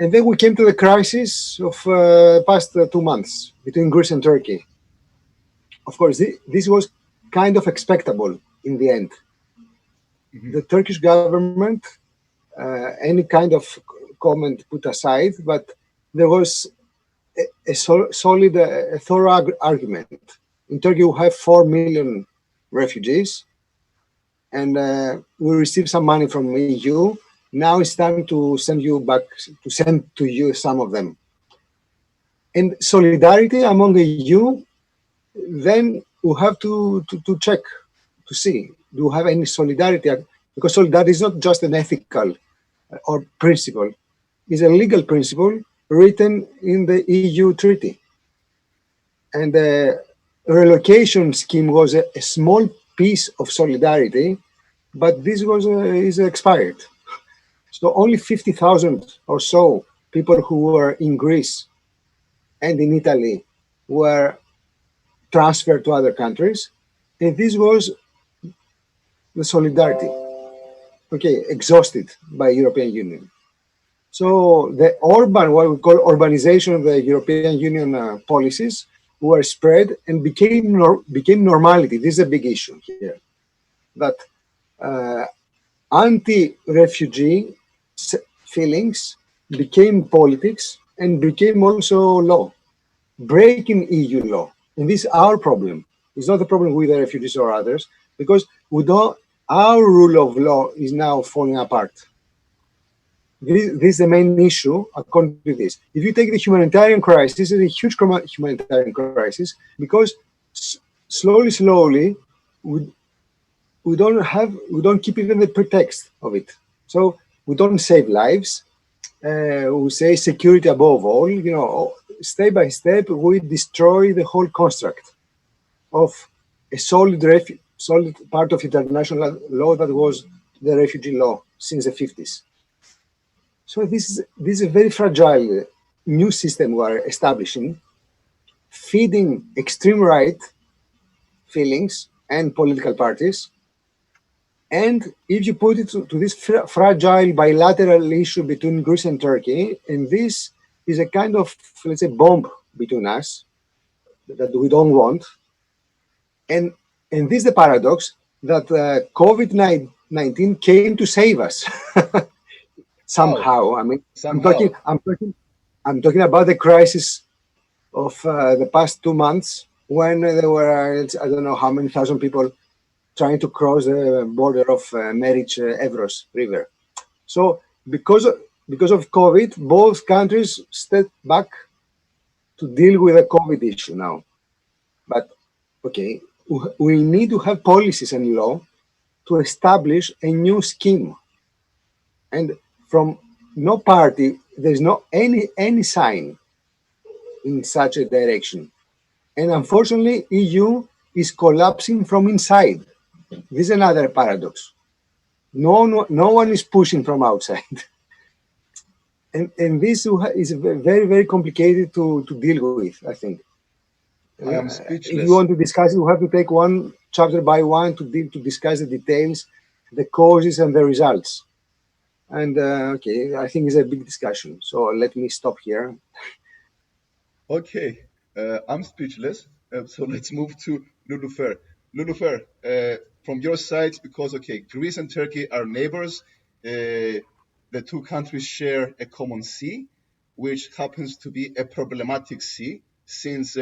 And then we came to the crisis of past 2 months between Greece and Turkey. Of course, this was kind of expectable in the end. Mm-hmm. The Turkish government, any kind of comment put aside, but there was a solid, thorough argument. In Turkey, we have 4 million refugees, and we received some money from EU. Now it's time to send to you some of them. And solidarity among the EU, then we have to check, to see, do we have any solidarity? Because solidarity is not just an ethical or principle, it's a legal principle written in the EU treaty. And the relocation scheme was a small piece of solidarity, but this is expired. So only 50,000 or so people who were in Greece and in Italy were transferred to other countries, and this was the solidarity, exhausted by European Union. So the what we call urbanization of the European Union policies were spread and became normality. This is a big issue here, that anti-refugee feelings became politics and became also law, breaking EU law. And this is our problem. It's not the problem with the refugees or others, because our rule of law is now falling apart. This is the main issue according to this. If you take the humanitarian crisis, it's a huge humanitarian crisis, because slowly, we don't keep even the pretext of it. So we don't save lives. We say security above all. Step by step, we destroy the whole construct of a solid part of international law that was the refugee law since the 50s. So this is a very fragile new system we are establishing, feeding extreme right feelings and political parties. And if you put it to this fragile bilateral issue between Greece and Turkey, and this is a kind of, let's say, bomb between us that we don't want. And this is the paradox that COVID-19 came to save us somehow. I mean, somehow. I'm talking about the crisis of the past 2 months, when there were, I don't know how many thousand people trying to cross the border of Meric-Evros River. So because of COVID, both countries stepped back to deal with the COVID issue now. But we need to have policies and law to establish a new scheme. And from no party, there's no any sign in such a direction. And unfortunately, EU is collapsing from inside. This is another paradox. No one is pushing from outside. And this is very, very complicated to deal with, I think. I am speechless. If you want to discuss it, we have to take one chapter by one to discuss the details, the causes and the results. And I think it's a big discussion. So let me stop here. Okay, I'm speechless. So let's move to Lülüfer. Lülüfer, from your side, because Greece and Turkey are neighbors. The two countries share a common sea, which happens to be a problematic sea since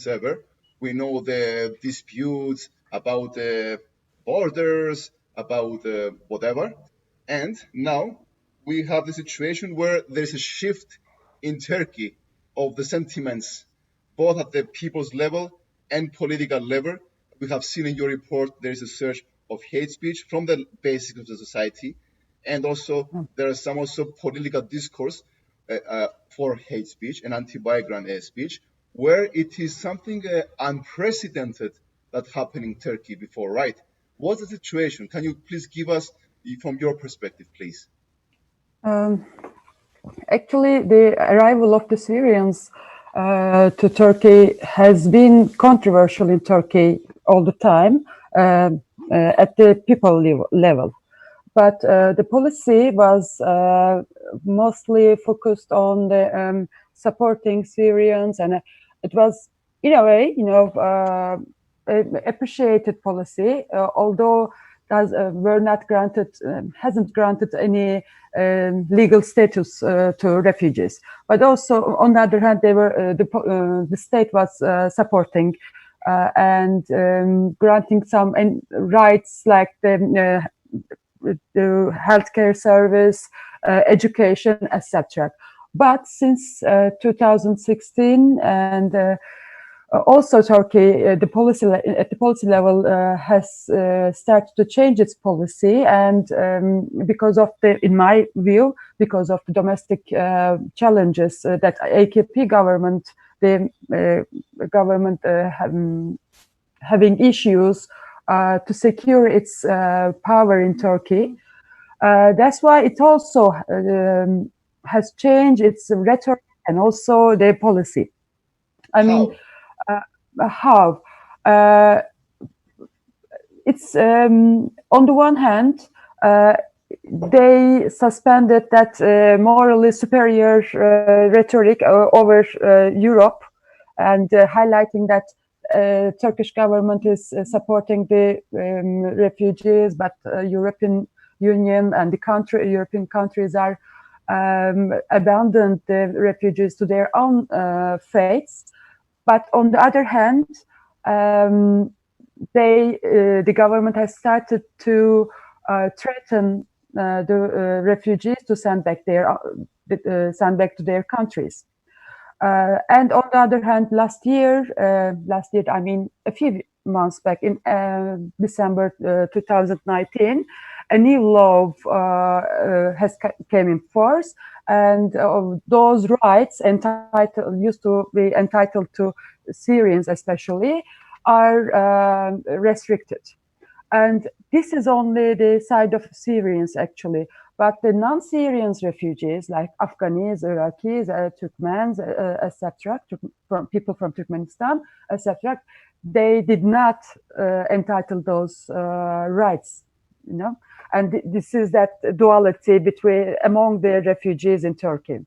ever. We know the disputes about the borders, about whatever. And now we have the situation where there's a shift in Turkey of the sentiments, both at the people's level and political level. We have seen in your report there is a surge of hate speech from the basics of the society, and also there is some also political discourse for hate speech and anti-migrant speech, where it is something unprecedented that happened in Turkey before, right? What's the situation? Can you please give us from your perspective, please? Actually, the arrival of the Syrians to Turkey has been controversial in Turkey all the time at the people level. but the policy was mostly focused on the supporting Syrians, and it was, in a way, appreciated policy, although were not granted, hasn't granted any legal status to refugees. But also, on the other hand, they were the state was supporting and granting some rights like the healthcare service, education, etc. But since 2016 and also Turkey, at the policy level, has started to change its policy, and because of in my view, because of the domestic challenges that AKP government, the government having issues to secure its power in Turkey. That's why it also has changed its rhetoric and also their policy. I mean, how? It's on the one hand, they suspended that morally superior rhetoric over Europe, and highlighting that Turkish government is supporting the refugees, but European Union and the European countries are abandoned the refugees to their own fates. But on the other hand, the government has started to threaten the refugees to send back to their countries. And on the other hand, last year, I mean, a few months back in December 2019, a new law came in force, and those rights used to be entitled to Syrians especially are restricted. And this is only the side of Syrians actually, but the non-Syrians refugees like Afghans, Iraqis, Turkmens, etc., people from Turkmenistan, etc., they did not entitle those rights, and this is that duality among the refugees in Turkey.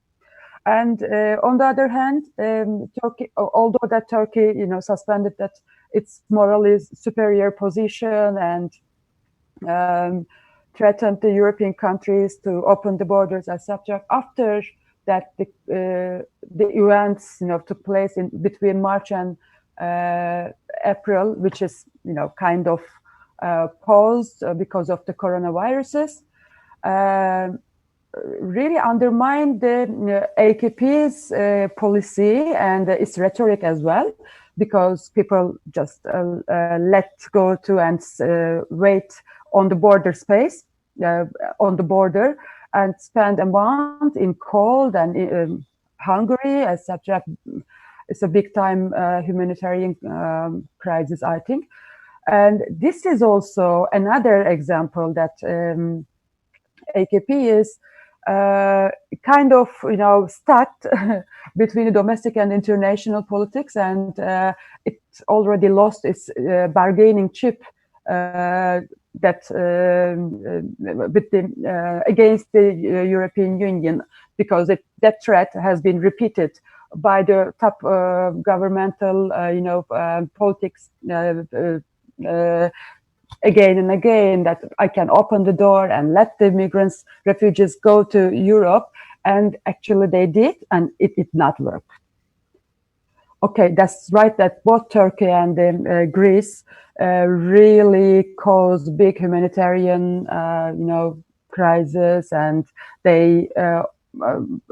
And on the other hand, Turkey, although that Turkey, suspended that its morally superior position and threatened the European countries to open the borders, etc. After that, the events, took place between March and April, which is, kind of paused because of the coronaviruses. Really undermined the AKP's policy and its rhetoric as well, because people just let go to and wait on the border space, on the border, and spend a month in cold and in Hungary, etc. It's a big time humanitarian crisis, I think. And this is also another example that AKP is kind of, stuck between the domestic and international politics, and it already lost its bargaining chip that against the European Union, because that threat has been repeated by the top governmental, politics. Again and again, that I can open the door and let the migrants, refugees go to Europe. And actually they did, and it did not work. Okay, that's right, that both Turkey and Greece really caused big humanitarian, crisis, and they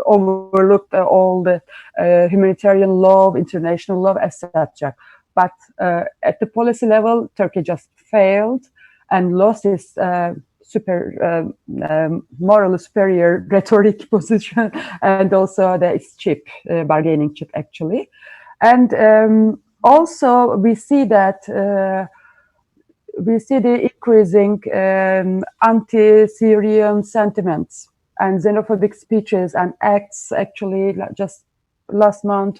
overlooked all the humanitarian law, international law, etc. But at the policy level, Turkey just failed and lost its morally superior rhetoric position, and also its chip, bargaining chip, actually. And also we see that we see the increasing anti-Syrian sentiments and xenophobic speeches and acts. Actually, just last month,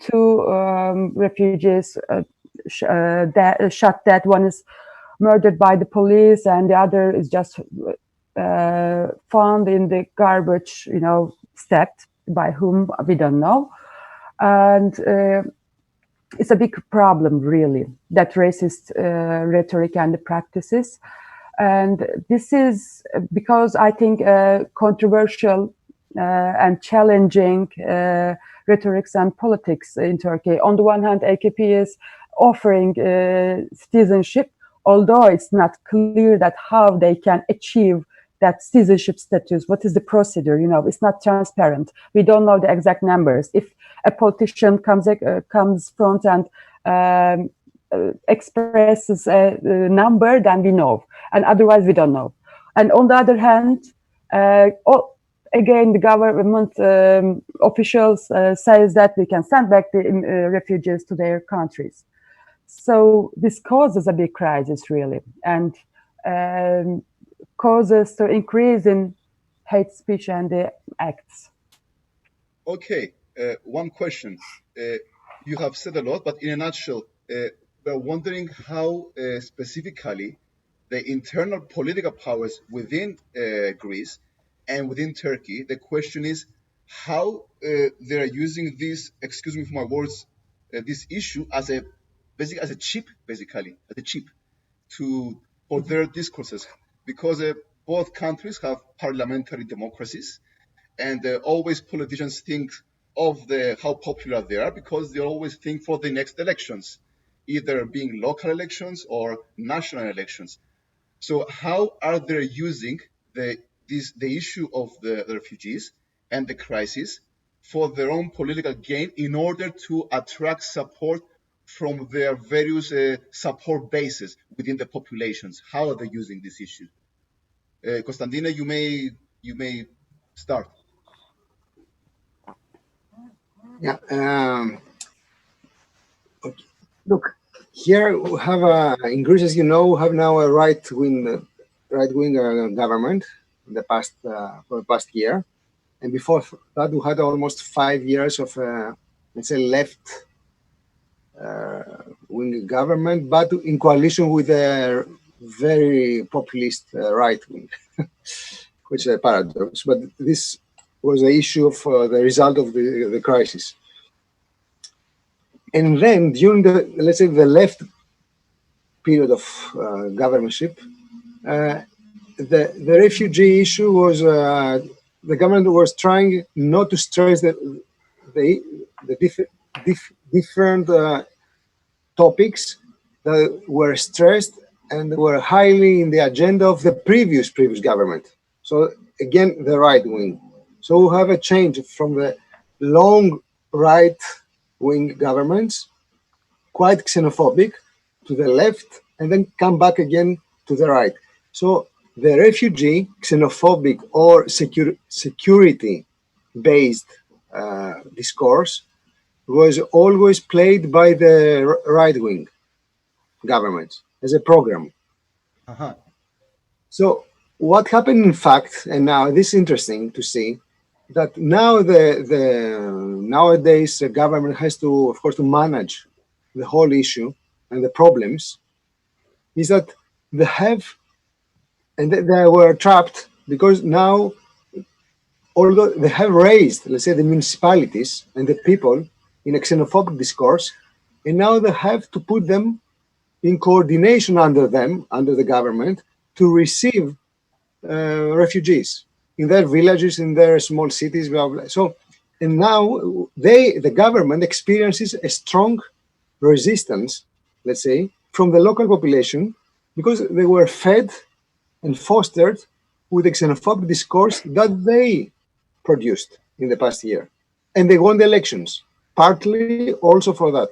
two refugees shot dead. One is murdered by the police, and the other is just found in the garbage, stacked by whom we don't know. And it's a big problem, really, that racist rhetoric and the practices. And this is because I think controversial and challenging rhetorics and politics in Turkey. On the one hand, AKP is offering citizenship, although it's not clear that how they can achieve that citizenship status. What is the procedure? It's not transparent. We don't know the exact numbers. If a politician comes front and expresses a number, then we know, and otherwise we don't know. And on the other hand, again, the government officials says that we can send back the refugees to their countries. So this causes a big crisis, really, and causes to increase in hate speech and the acts. Okay, one question. You have said a lot, but in a nutshell, we're wondering how specifically the internal political powers within Greece and within Turkey, the question is how they're using this, excuse me for my words, this issue as a chip for their discourses, because both countries have parliamentary democracies, and always politicians think of how popular they are because they always think for the next elections, either being local elections or national elections. So how are they using the issue of the refugees and the crisis for their own political gain in order to attract support from their various support bases within the populations? How are they using this issue? Konstantina, you may start. Yeah. Okay. Look, here we have in Greece, as you know, we have now a right-wing government in the past for the past year, and before that we had almost 5 years of let's say left-wing government, but in coalition with a very populist right wing, which is a paradox. But this was the issue of the result of the crisis. And then during the, let's say, the left period of governorship, the refugee issue was, the government was trying not to stress the different topics that were stressed and were highly in the agenda of the previous government. So again, the right wing. So we have a change from the long right-wing governments, quite xenophobic, to the left, and then come back again to the right. So the refugee, xenophobic or security-based discourse was always played by the right-wing governments as a program. Uh-huh. So what happened in fact, and now this is interesting to see, that now nowadays the government has to, of course, to manage the whole issue and the problems, is that they have, and they were trapped because now, although they have raised, let's say, the municipalities and the people in a xenophobic discourse, and now they have to put them in coordination under the government, to receive refugees in their villages, in their small cities, blah, blah. So, and now the government experiences a strong resistance, let's say, from the local population, because they were fed and fostered with the xenophobic discourse that they produced in the past year. And they won the elections, partly also for that.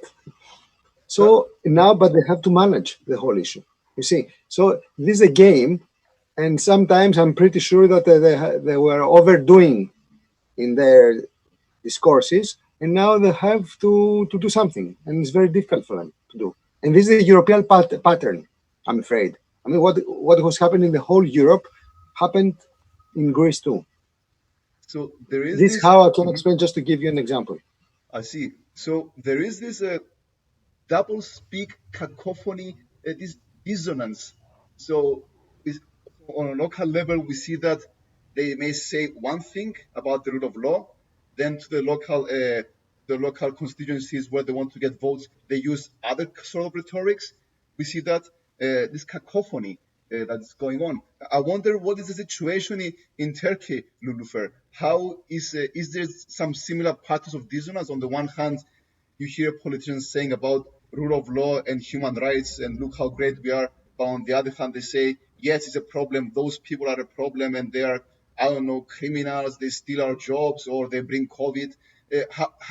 So now, but they have to manage the whole issue, you see. So this is a game, and sometimes I'm pretty sure that they were overdoing in their discourses, and now they have to do something, and it's very difficult for them to do. And this is a European pattern, I'm afraid. I mean, what was happening in the whole Europe happened in Greece too. So there is this how I can explain, just to give you an example. I see. So there is this double speak cacophony, this dissonance. So on a local level, we see that they may say one thing about the rule of law, then to the local constituencies where they want to get votes, they use other sort of rhetorics. We see that this cacophony that's going on. I wonder what is the situation in Turkey, Lülüfer? How is there some similar patterns of dissonance? On the one hand, you hear politicians saying about rule of law and human rights and look how great we are. But on the other hand, they say, yes, it's a problem. Those people are a problem and they are, I don't know, criminals. They steal our jobs or they bring COVID.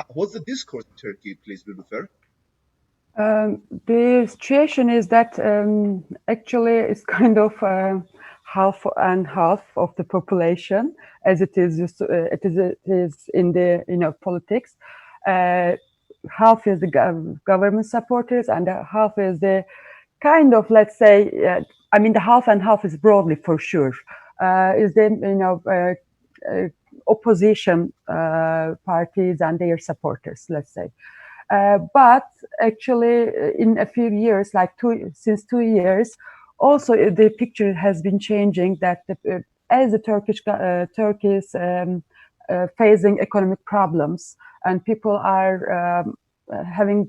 What's the discourse in Turkey, please, Lülüfer? The situation is that actually it's kind of half and half of the population, as it is in the politics. Half is the government supporters, and half is the kind of, let's say, the half and half is broadly for sure. Is the opposition parties and their supporters, let's say. But actually, in a few years, since 2 years, also the picture has been changing. That as the Turkey is facing economic problems, and people are having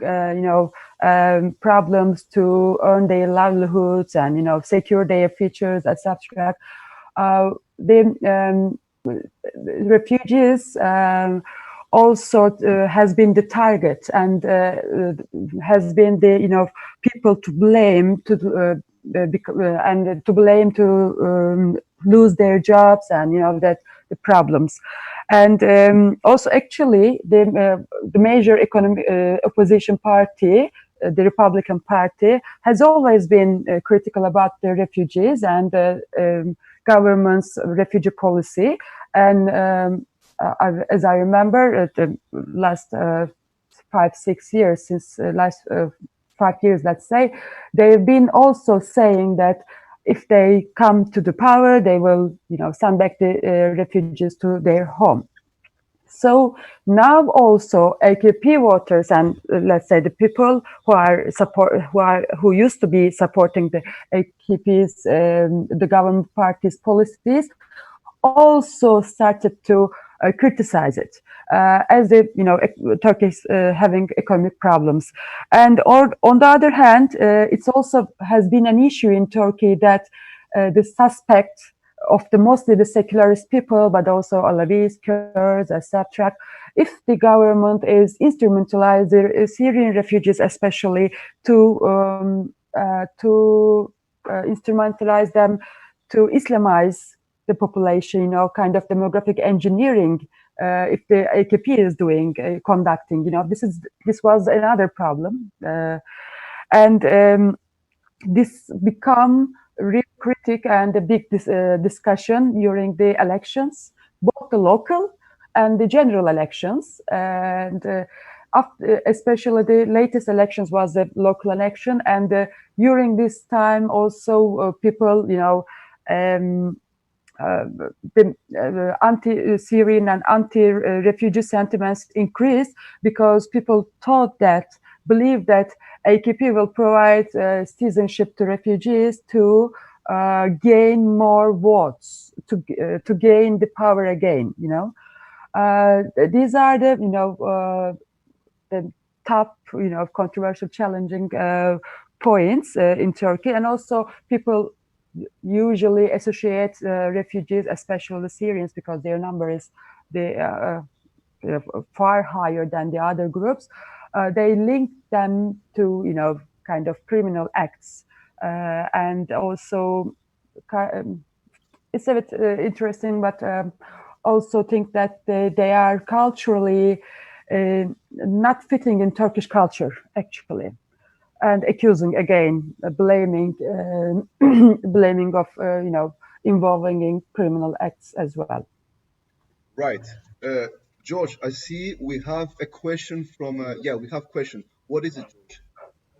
problems to earn their livelihoods and secure their futures, etc. The refugees also has been the target and has been the people to blame to lose their jobs and that the problems. And also actually the major economic opposition party, the Republican Party, has always been critical about the refugees and government's refugee policy. And as I remember, the last 5-6 years, since last 5 years, let's say, they've been also saying that if they come to the power, they will, send back the refugees to their home. So now also AKP voters and let's say the people who used to be supporting the AKP's the government party's policies also started to criticize it as Turkey is having economic problems. And on the other hand, it's also has been an issue in Turkey that the suspect of mostly the secularist people, but also Alevis, Kurds, etc. If the government is instrumentalizing the Syrian refugees, especially to instrumentalize them to Islamize the population, kind of demographic engineering, if the AKP is conducting, this was another problem, and this become real critic and a big discussion during the elections, both the local and the general elections, and especially the latest elections was the local election, and during this time also people, the anti-Syrian and anti-refugee sentiments increased because people believed that AKP will provide citizenship to refugees to gain more votes, to gain the power again. These are the top, controversial, challenging points in Turkey, and also people usually associate refugees, especially the Syrians, because their number is far higher than the other groups. They link them to kind of criminal acts, and also it's a bit interesting, but also think that they are culturally not fitting in Turkish culture actually. And accusing again, blaming of involving in criminal acts as well. Right, George. I see we have a question from. We have question. What is it, George?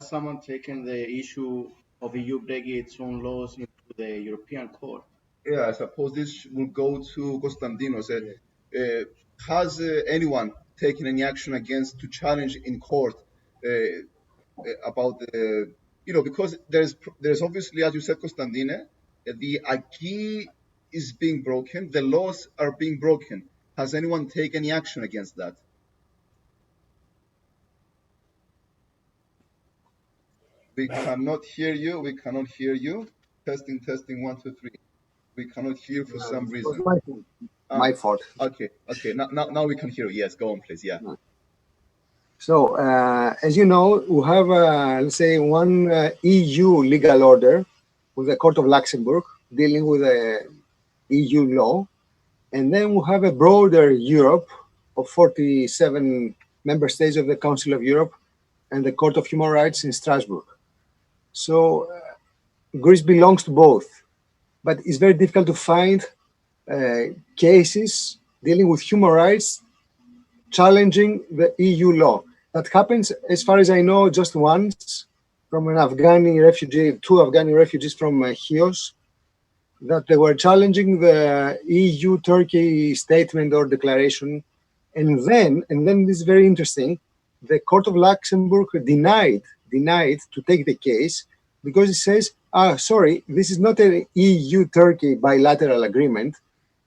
Someone taken the issue of EU breaking its own laws into the European Court. Yeah, I suppose this will go to Konstantinos. Has anyone taken any action to challenge in court about because there's obviously, as you said, Constantine, the acquis is being broken, the laws are being broken. Has anyone taken any action against that? We cannot hear you. We cannot hear you. Testing, testing, 1, 2, 3. We cannot hear for some reason. My fault. Okay. Now we can hear you. Yes, go on, please. Yeah. So, as you know, we have, let's say, one EU legal order with the Court of Luxembourg dealing with the EU law. And then we have a broader Europe of 47 member states of the Council of Europe and the Court of Human Rights in Strasbourg. So Greece belongs to both, but it's very difficult to find cases dealing with human rights challenging the EU law. That happens, as far as I know, just once from an Afghani refugee, 2 Afghani refugees from Chios, that they were challenging the EU-Turkey statement or declaration. And then this is very interesting, the Court of Luxembourg denied to take the case because it says, sorry, this is not an EU-Turkey bilateral agreement,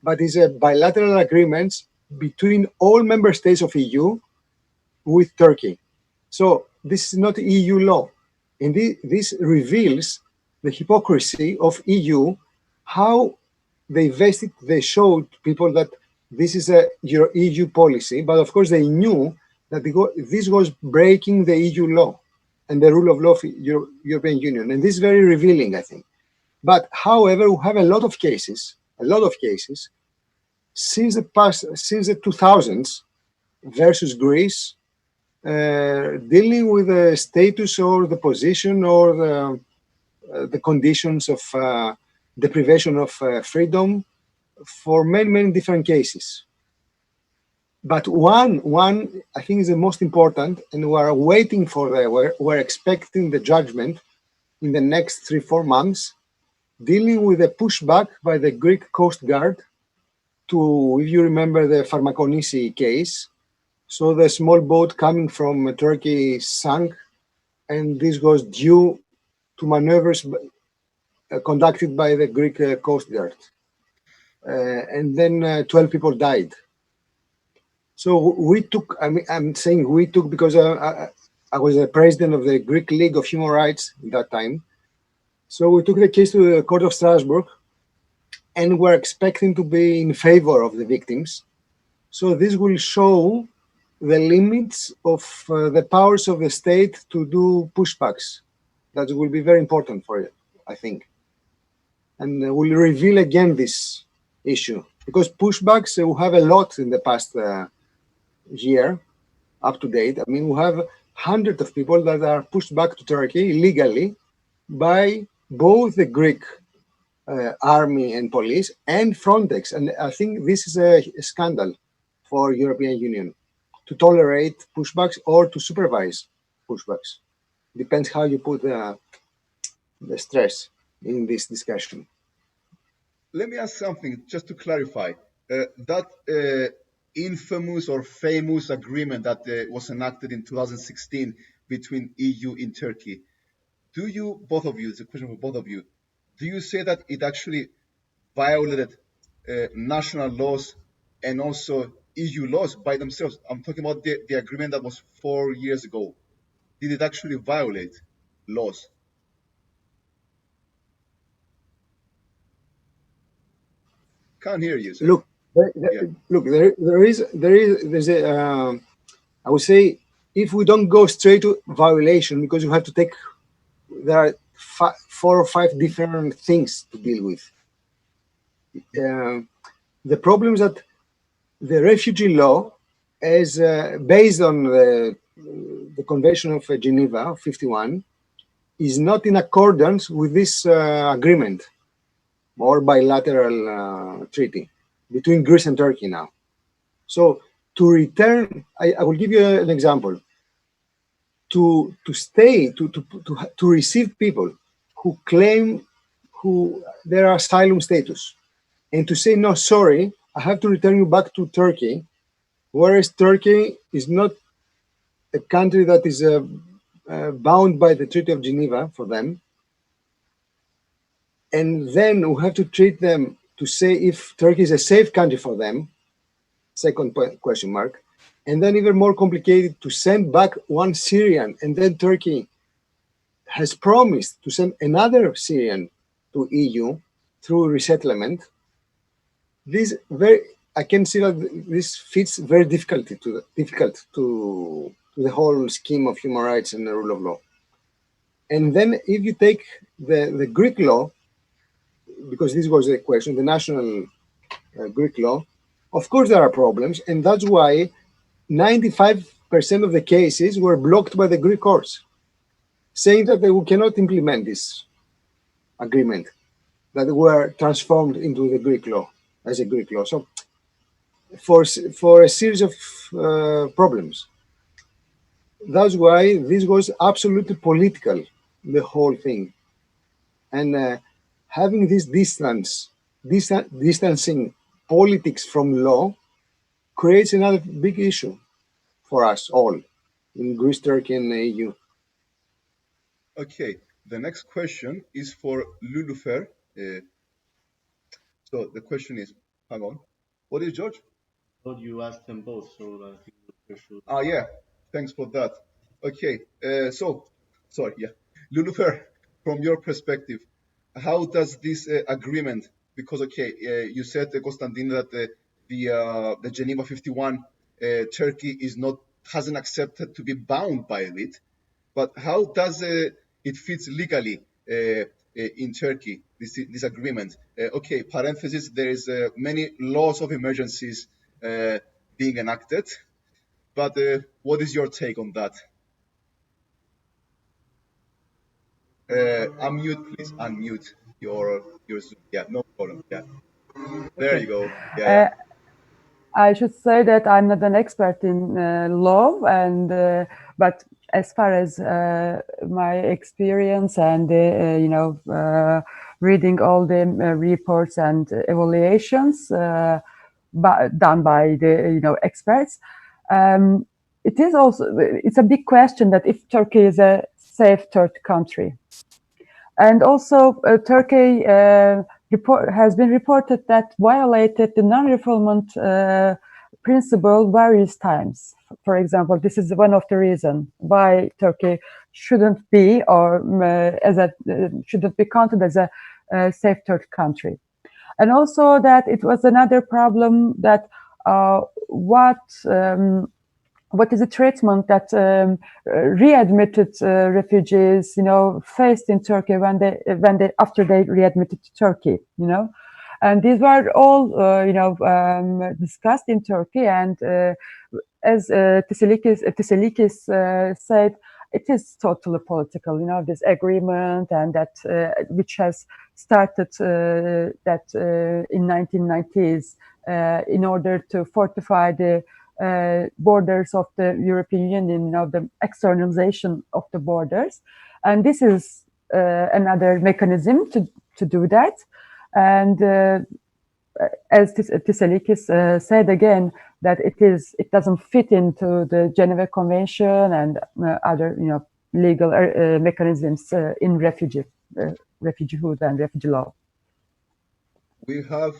but it's a bilateral agreement between all member states of EU with Turkey. So this is not EU law. And this reveals the hypocrisy of EU, how they showed people that this is a EU policy, but of course they knew that this was breaking the EU law and the rule of law of European Union. And this is very revealing, I think. But however, we have a lot of cases since the 2000s versus Greece, dealing with the status or the position or the conditions of deprivation of freedom for many different cases. But one I think is the most important, and we are waiting for we're expecting the judgment in the next 3-4 months, dealing with a pushback by the Greek Coast Guard to, if you remember, the Pharmakonisi case. So the small boat coming from Turkey sank, and this was due to maneuvers conducted by the Greek Coast Guard. And then 12 people died. So we took, I'm saying we took because I was the president of the Greek League of Human Rights at that time. So we took the case to the Court of Strasbourg, and we're expecting to be in favor of the victims. So this will show the limits of the powers of the state to do pushbacks. That will be very important for it, I think. And will reveal again this issue, because pushbacks we have a lot in the past year, up to date. I mean, we have hundreds of people that are pushed back to Turkey illegally by both the Greek army and police and Frontex. And I think this is a scandal for European Union to tolerate pushbacks or to supervise pushbacks. Depends how you put the stress in this discussion. Let me ask something just to clarify. That infamous or famous agreement that was enacted in 2016 between EU and Turkey, do you, both of you, it's a question for both of you, do you say that it actually violated national laws and also EU laws by themselves? I'm talking about the agreement that was 4 years ago. Did it actually violate laws? Can't hear you, sir. There's a, I would say, if we don't go straight to violation, because you have to take, there are 4 or 5 different things to deal with. The problem is that the refugee law is based on the Convention of Geneva 51, is not in accordance with this agreement or bilateral treaty between Greece and Turkey now. So to return, I will give you an example. To receive people who claim their asylum status, and to say, no, sorry, I have to return you back to Turkey, whereas Turkey is not a country that is bound by the Treaty of Geneva for them. And then we have to treat them to say if Turkey is a safe country for them, second question mark. And then even more complicated to send back one Syrian, and then Turkey has promised to send another Syrian to EU through resettlement. I can see that this fits very difficult to the whole scheme of human rights and the rule of law. And then if you take the Greek law, because this was the question, the national Greek law, of course there are problems, and that's why 95% of the cases were blocked by the Greek courts, saying that they cannot implement this agreement, that were transformed into the Greek law as a Greek law. So for a series of problems. That's why this was absolutely political, the whole thing. And having this distancing politics from law creates another big issue for us all in Greece, Turkey, and the EU. Okay, the next question is for Lülüfer. So the question is, hang on, what is George? I thought you asked them both, so I think you should. Ah, yeah, thanks for that. Okay, Lülüfer, from your perspective, how does this agreement, because you said, Konstantinos, that the Geneva 51, Turkey hasn't accepted to be bound by it, but how does it fits legally in Turkey, this agreement? Parenthesis, there is many laws of emergencies being enacted, but what is your take on that? Unmute, please. Unmute your Zoom. Yeah, no problem. Yeah, there you go. Yeah. I should say that I'm not an expert in law, and but as far as my experience and reading all the reports and evaluations done by the experts, it's a big question that if Turkey is a safe third country. And also Turkey has been reported that violated the non-refoulement principle various times. For example, this is one of the reasons why Turkey shouldn't be shouldn't be counted as a safe third country. And also that it was another problem that what is the treatment that readmitted refugees, faced in Turkey after they readmitted to Turkey, and these were all, discussed in Turkey. And as Tsitselikis said, it is totally political, this agreement, and that which has started in 1990s in order to fortify the borders of the European Union, the externalization of the borders. And this is another mechanism to do that. And as Tsitselikis said again, that it doesn't fit into the Geneva Convention and other legal mechanisms in refugeehood and refugee law. We have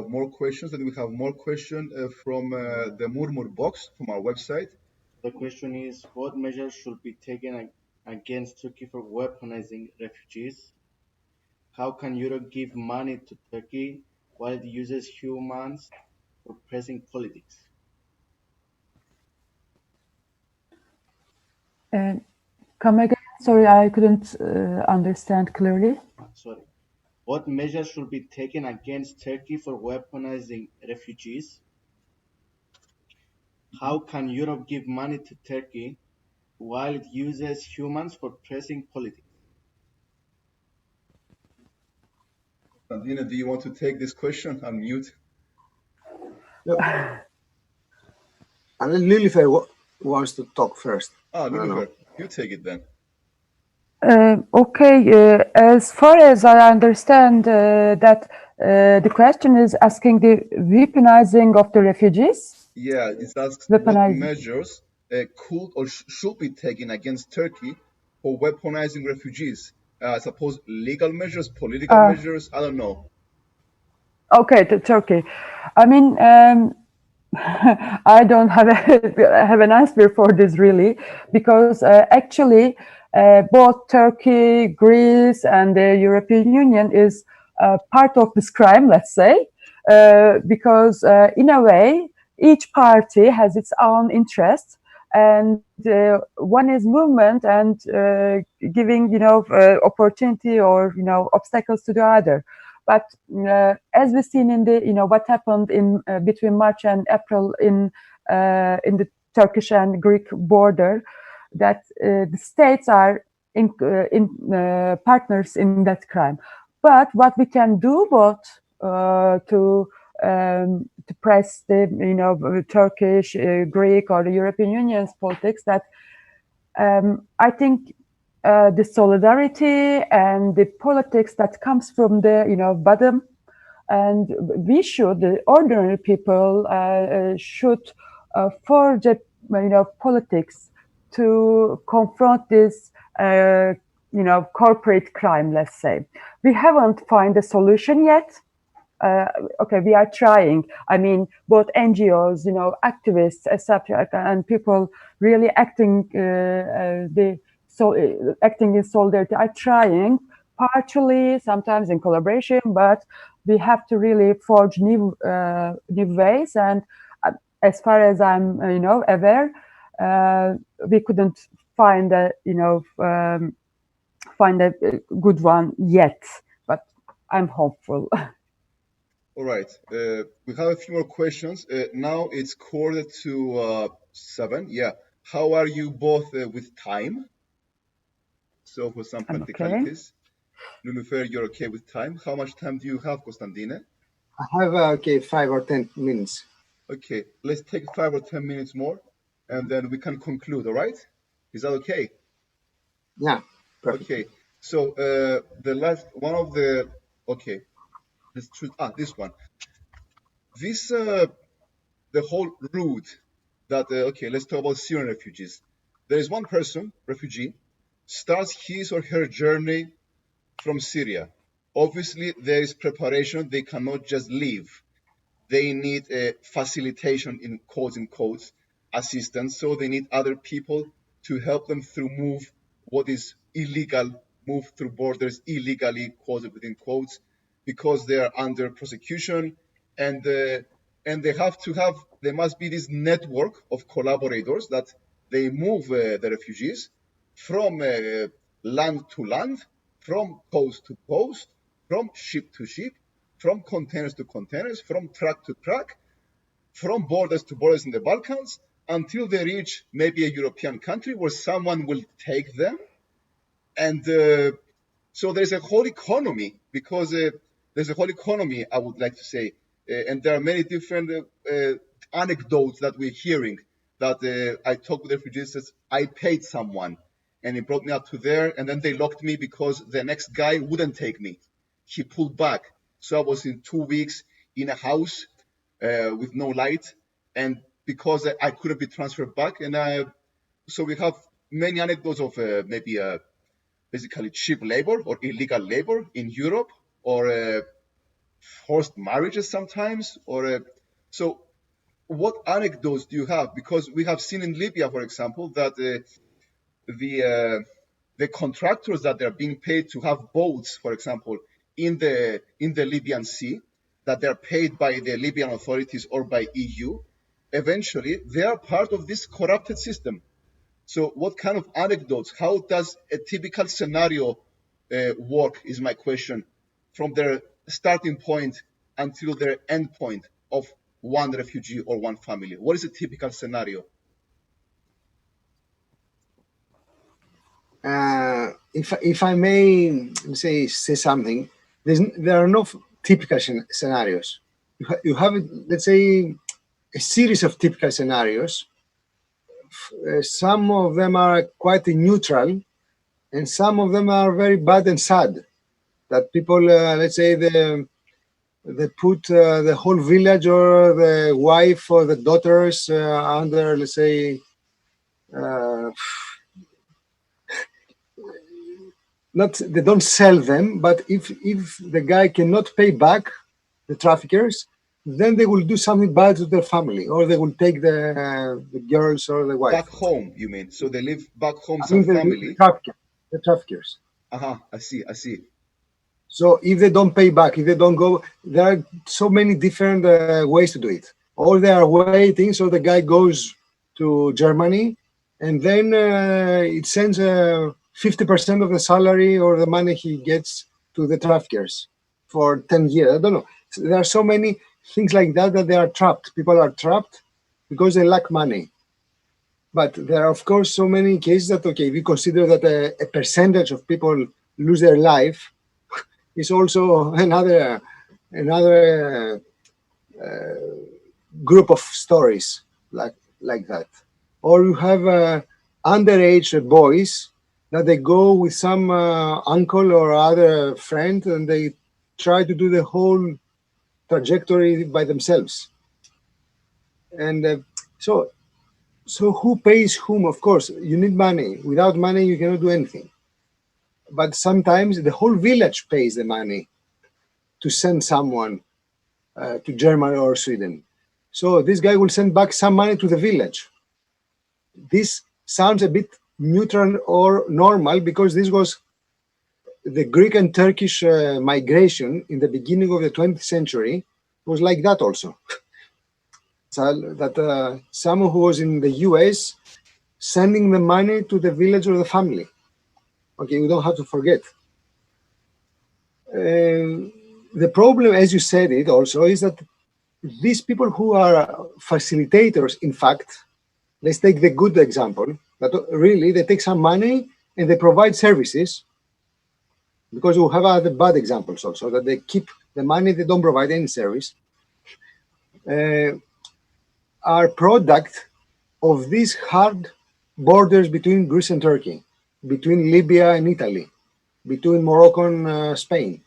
more questions, and we have more questions from the Murmur box from our website. The question is, what measures should be taken against Turkey for weaponizing refugees? How can Europe give money to Turkey while it uses humans for pressing politics? Come again? Sorry, I couldn't understand clearly. Sorry. What measures should be taken against Turkey for weaponizing refugees? How can Europe give money to Turkey while it uses humans for pressing politics? Konstantinos, do you want to take this question? Unmute. And then Lülüfer wants to talk first. Lülüfer, you take it then. As far as I understand, that the question is asking the weaponizing of the refugees. Yeah, it asks what measures could or should be taken against Turkey for weaponizing refugees? I suppose legal measures, political measures, I don't know. Okay, to Turkey. I mean, I don't have have an answer for this really, because actually both Turkey, Greece, and the European Union is part of this crime, let's say, because in a way each party has its own interests, and one is movement and giving opportunity or obstacles to the other. But as we've seen in the what happened in between March and April in the Turkish and Greek border, that the states are in partners in that crime. But what we can do both to press the Turkish, Greek, or the European Union's politics, that I think the solidarity and the politics that comes from the bottom, and we should, the ordinary people, should forge a politics to confront this corporate crime. Let's say we haven't found a solution yet. Okay, we are trying. I mean, both NGOs, activists, etc., and people really acting acting in solidarity are trying, partially, sometimes in collaboration, but we have to really forge new ways. And as far as I'm, aware, we couldn't find a good one yet. But I'm hopeful. All right. We have a few more questions. Now it's 6:45. Yeah. How are you both with time? So for some practicalities. Okay. Lülüfer, you're okay with time. How much time do you have, Konstantine? I have 5 or 10 minutes. Okay. Let's take 5 or 10 minutes more, and then we can conclude. All right? Is that okay? Yeah. Perfect. Okay. So the last one of the let's choose this one. This the whole route that let's talk about Syrian refugees. There is one person, refugee, starts his or her journey from Syria. Obviously, there is preparation. They cannot just leave. They need a facilitation, in quotes, assistance. So they need other people to help them through move what is illegal, move through borders illegally, within quotes, because they are under prosecution, and they have to have, there must be this network of collaborators that they move the refugees from land to land, from coast to coast, from ship to ship, from containers to containers, from truck to truck, from borders to borders in the Balkans, until they reach maybe a European country where someone will take them. And so there's a whole economy, because there's a whole economy, I would like to say, and there are many different anecdotes that we're hearing, that I talked with refugees, says, I paid someone, and he brought me up to there, and then they locked me because the next guy wouldn't take me. He pulled back. So I was in 2 weeks in a house with no light, and because I couldn't be transferred back. And so we have many anecdotes of maybe basically cheap labor or illegal labor in Europe, or forced marriages sometimes, or so what anecdotes do you have? Because we have seen in Libya, for example, that the contractors that they're being paid to have boats, for example, in the Libyan Sea, that they're paid by the Libyan authorities or by EU, eventually they are part of this corrupted system. So what kind of anecdotes, how does a typical scenario work, is my question, from their starting point until their end point of one refugee or one family? What is a typical scenario? If I may say something, there are no typical scenarios. You have, let's say, a series of typical scenarios. Some of them are quite neutral, and some of them are very bad and sad. That people, let's say, they put the whole village or the wife or the daughters under, let's say, uh, not they don't sell them, but if the guy cannot pay back the traffickers, then they will do something bad to their family, or they will take the girls or the wife. Back home, you mean? So they live back home, I some mean family. the traffickers. I see. So if they don't pay back, if they don't go, there are so many different ways to do it. Or they are waiting, so the guy goes to Germany, and then it sends 50% of the salary or the money he gets to the traffickers for 10 years. I don't know. There are so many things like that they are trapped. People are trapped because they lack money. But there are, of course, so many cases that, okay, we consider that a percentage of people lose their life, is also another group of stories like that. Or you have underage boys that they go with some uncle or other friend and they try to do the whole trajectory by themselves. And so who pays whom? Of course, you need money. Without money, you cannot do anything. But sometimes the whole village pays the money to send someone to Germany or Sweden. So this guy will send back some money to the village. This sounds a bit neutral or normal because this was the Greek and Turkish migration in the beginning of the 20th century was like that also. So that someone who was in the US sending the money to the village or the family. Okay, we don't have to forget. The problem, as you said it also, is that these people who are facilitators, in fact, let's take the good example, that really they take some money and they provide services, because we have other bad examples also, that they keep the money, they don't provide any service, are product of these hard borders between Greece and Turkey, between Libya and Italy, between Morocco and Spain.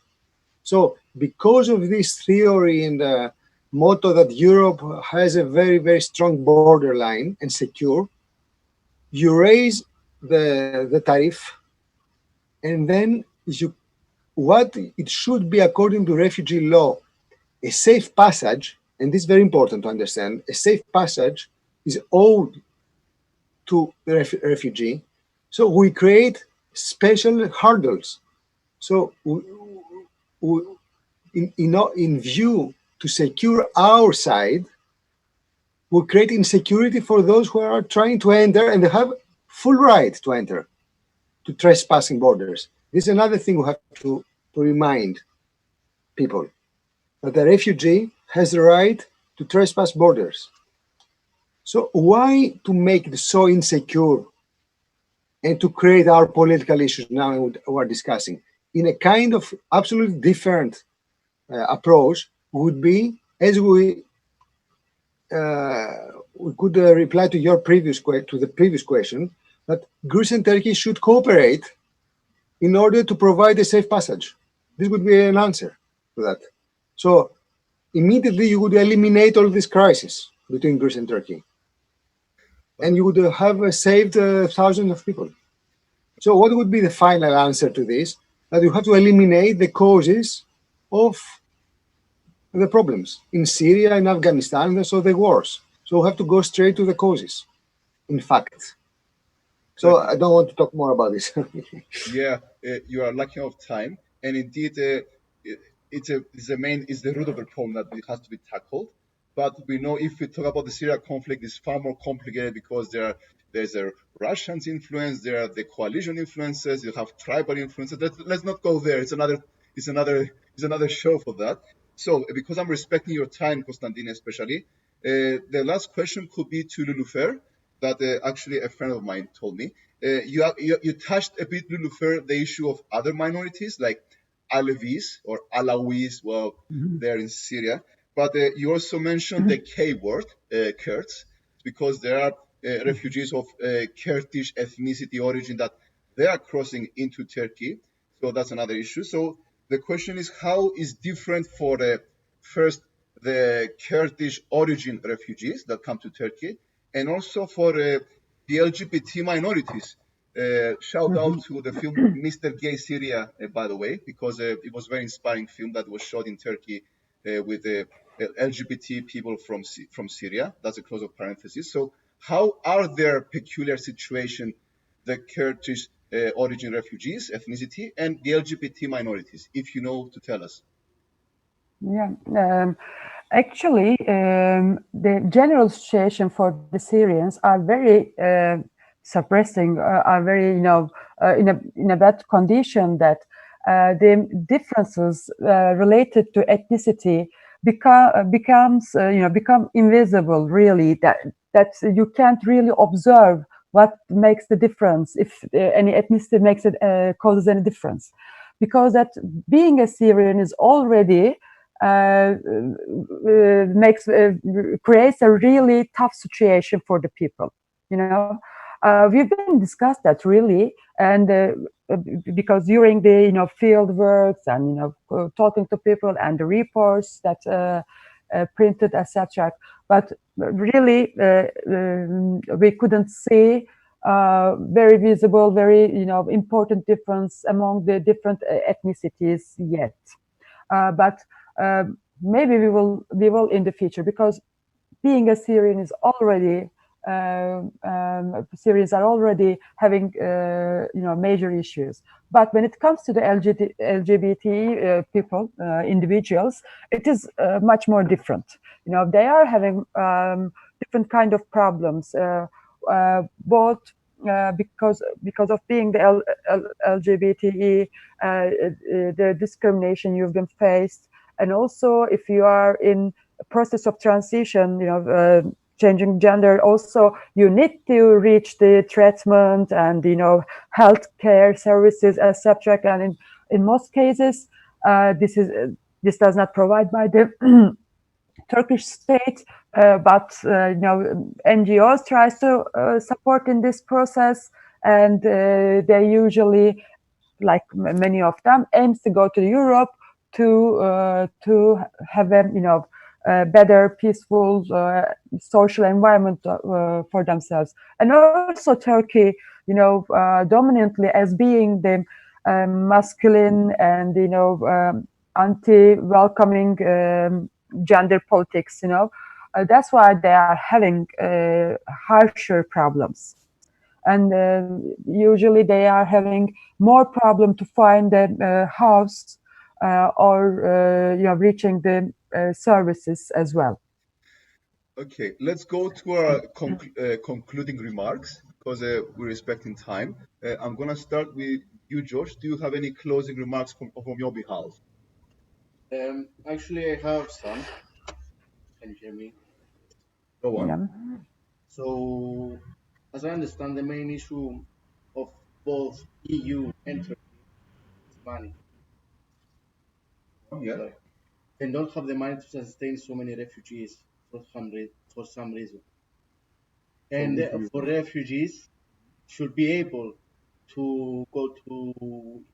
So because of this theory and motto that Europe has a very, very strong borderline and secure, you raise the tariff, and then what it should be according to refugee law, a safe passage, and this is very important to understand, a safe passage is owed to the refugee. So we create special hurdles. So in view to secure our side, we create insecurity for those who are trying to enter, and they have full right to enter, to trespassing borders. This is another thing we have to remind people, that the refugee has the right to trespass borders. So why to make it so insecure and to create our political issues now we're discussing? In a kind of absolutely different approach would be, as we could reply to your previous question, that Greece and Turkey should cooperate in order to provide a safe passage. This would be an answer to that. So immediately you would eliminate all this crisis between Greece and Turkey, and you would have saved thousands of people. So what would be the final answer to this? That you have to eliminate the causes of the problems in Syria, in Afghanistan, and so the wars. So we have to go straight to the causes, in fact. So I don't want to talk more about this. Yeah, you are lacking of time, and indeed, it's the root of the problem that it has to be tackled. But we know if we talk about the Syria conflict, it's far more complicated because there's a Russian influence, there are the coalition influences, you have tribal influences. Let's not go there. It's another show for that. So because I'm respecting your time, Konstantin, especially, the last question could be to Lülüfer, that actually a friend of mine told me. You touched a bit, Lülüfer, the issue of other minorities like Alevis or Alawis, well, they're in Syria. But you also mentioned the K word, Kurds, because there are refugees of Kurdish ethnicity origin that they are crossing into Turkey. So that's another issue. So the question is, how is different for first the Kurdish origin refugees that come to Turkey, and also for the the LGBT minorities. Shout out to the film Mr. Gay Syria, by the way, because it was a very inspiring film that was shot in Turkey with LGBT people from Syria. That's a close of parenthesis. So how are their peculiar situation, the Kurdish origin refugees, ethnicity, and the LGBT minorities, if you know to tell us? Yeah, actually, the general situation for the Syrians are very suppressing, are very, in a bad condition, that the differences related to ethnicity become invisible. Really, that you can't really observe what makes the difference, if any ethnicity makes it causes any difference, because that being a Syrian is already creates a really tough situation for the people. We've been discussed that really, and because during the field works and talking to people and the reports that printed etc. But really, we couldn't see very visible, very important difference among the different ethnicities yet. But maybe we will in the future, because being a Syrian is already Syrians are already having major issues. But when it comes to the LGBT people, individuals, it is much more different. They are having different kind of problems, both because of being the LGBTE, the discrimination you've been faced, and also if you are in a process of transition, changing gender, also you need to reach the treatment and healthcare services, etc. And in most cases, this does not provide by the Turkish state, but NGOs tries to support in this process, and they usually, like many of them, aims to go to Europe to have a better, peaceful social environment for themselves. And also Turkey, dominantly as being the masculine and anti-welcoming gender politics, that's why they are having harsher problems. And usually they are having more problem to find a house or reaching the services as well. Okay, let's go to our concluding remarks, because we're respecting time. I'm going to start with you, George. Do you have any closing remarks from your behalf? Actually, I have some. Can you hear me? Go on. Yeah. So, as I understand, the main issue of both EU and Turkey is money. Yeah. Sorry. They don't have the money to sustain so many refugees for some reason. And for refugees, should be able to go to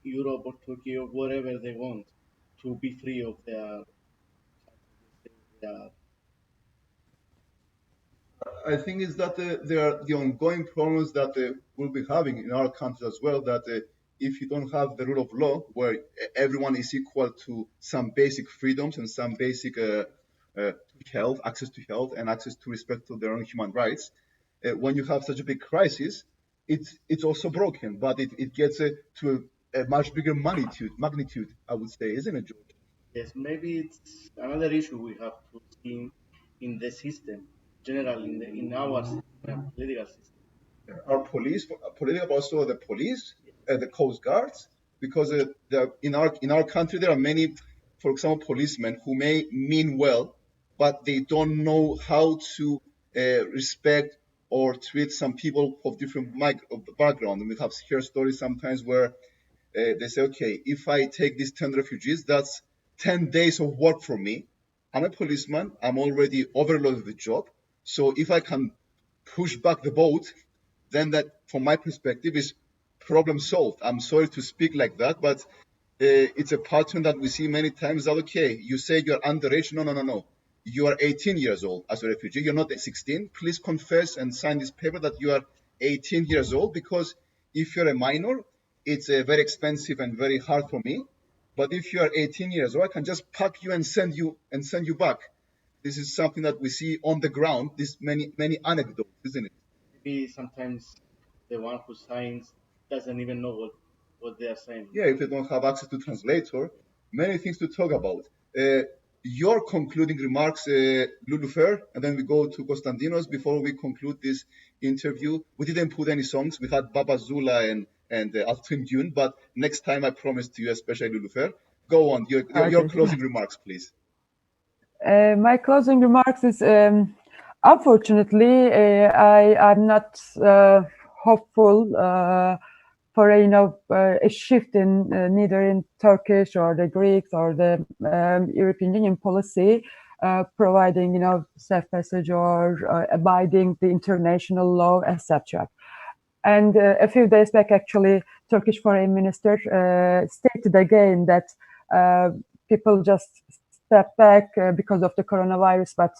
Europe or Turkey or wherever they want to be free of their I think is that there are the ongoing problems that we'll be having in our country as well, that if you don't have the rule of law where everyone is equal to some basic freedoms and some basic health, access to health and access to respect to their own human rights, when you have such a big crisis, it's also broken, but it gets to a much bigger magnitude, I would say, isn't it, George? Yes, maybe it's another issue we have to see in the system, generally in our system, political system. Our police, political, also the police, the coast guards, because in our country there are many, for example, policemen who may mean well, but they don't know how to respect or treat some people of different background. And we have heard stories sometimes where they say, okay, if I take these 10 refugees, that's 10 days of work for me. I'm a policeman. I'm already overloaded with the job. So if I can push back the boat, then that, from my perspective, is problem solved. I'm sorry to speak like that, but it's a pattern that we see many times. That, okay, you say you're underage. No. You are 18 years old as a refugee. You're not 16. Please confess and sign this paper that you are 18 years old, because if you're a minor, it's very expensive and very hard for me. But if you are 18 years old, I can just pack you and send you back. This is something that we see on the ground. This many anecdotes, isn't it? Maybe sometimes the one who signs doesn't even know what they are saying. Yeah, if they don't have access to translator, many things to talk about. Your concluding remarks, Lülüfer, and then we go to Konstantinos before we conclude this interview. We didn't put any songs. We had Baba Zula and Altın Gün, but next time I promise to you, especially Lülüfer. Go on, your closing remarks, please. My closing remarks is, unfortunately, I'm not hopeful for a shift in neither in Turkish or the Greeks or the European Union policy, providing safe passage or abiding the international law, etc. And a few days back, actually, Turkish Foreign Minister stated again that people just step back because of the coronavirus, but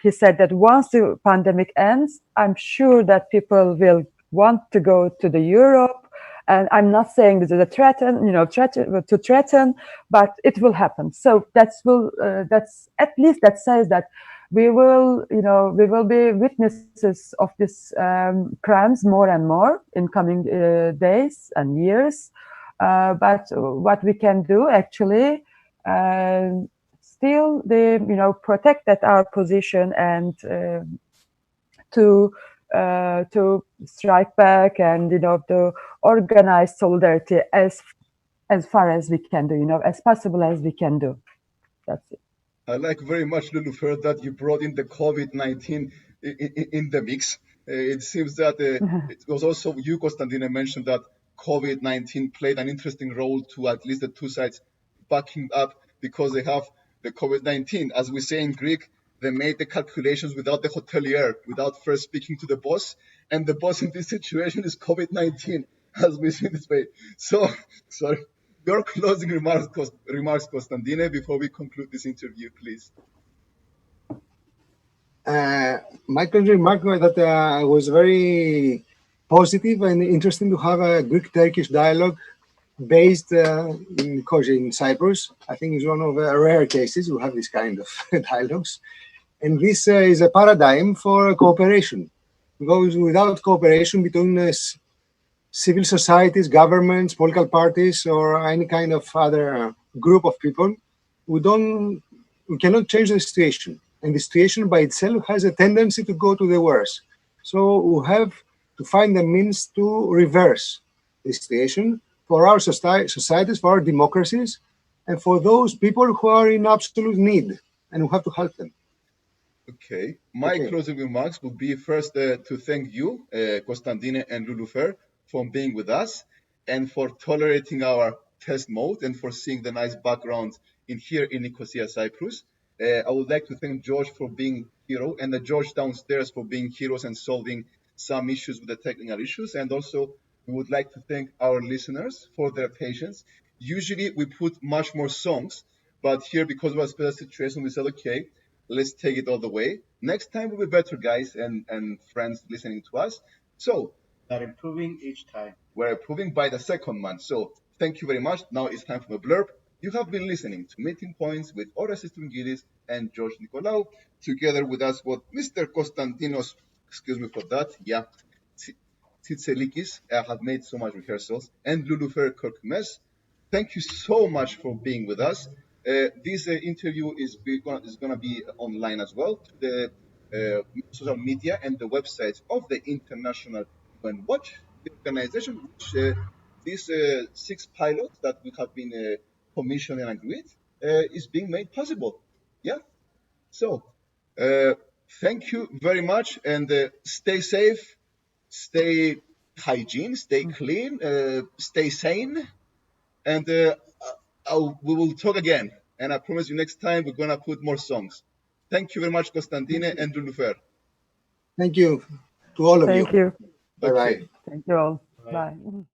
he said that once the pandemic ends, I'm sure that people will want to go to the Europe. And I'm not saying this is a threaten, but it will happen. So that's at least that says that we will be witnesses of these crimes more and more in coming days and years. But what we can do actually, still protect that our position and to strike back and to organize solidarity as far as we can do, as possible as we can do. That's it. I like very much, Lülüfer, that you brought in the COVID-19 in the mix. It seems that it was also you, Konstantinos, mentioned that COVID-19 played an interesting role to at least the two sides backing up because they have the COVID-19. As we say in Greek, they made the calculations without the hotelier, without first speaking to the boss. And the boss in this situation is COVID-19, as we see this way. So, sorry. Your closing remarks, Konstantinos, before we conclude this interview, please. My closing remark was that it was very positive and interesting to have a Greek-Turkish dialogue based in Cyprus. I think it's one of the rare cases we have this kind of dialogues. And this is a paradigm for cooperation, because without cooperation between civil societies, governments, political parties, or any kind of other group of people, we cannot change the situation. And the situation by itself has a tendency to go to the worse. So we have to find the means to reverse the situation for our societies, for our democracies, and for those people who are in absolute need, and we have to help them. Okay. My closing remarks will be first to thank you, Konstantinos and Lülüfer, for being with us and for tolerating our test mode and for seeing the nice background here in Nicosia, Cyprus. I would like to thank George for being hero and the George downstairs for being heroes and solving some issues with the technical issues. And also, we would like to thank our listeners for their patience. Usually, we put much more songs, but here, because of a special situation, we said, okay, let's take it all the way. Next time will be better, guys and friends listening to us. So, we're improving each time. We're improving by the second month. So, thank you very much. Now it's time for the blurb. You have been listening to Meeting Points with Orestes Tungidis and George Nicolaou. Together with us, Mr. Konstantinos, excuse me for that, Tsitselikis, have made so much rehearsals, and Lülüfer Körükmez. Thank you so much for being with us. This interview is going to be online as well to the social media and the websites of the International UN Watch, the organization which these 6 pilots that we have been commissioned and agreed is being made possible. Yeah. So, thank you very much, and stay safe, stay hygiene, stay clean, stay sane, and we will talk again. And I promise you next time we're going to put more songs. Thank you very much, Konstantinos and Lülüfer. Thank you to all of you. Thank you. Bye-bye. Thank you all. Bye.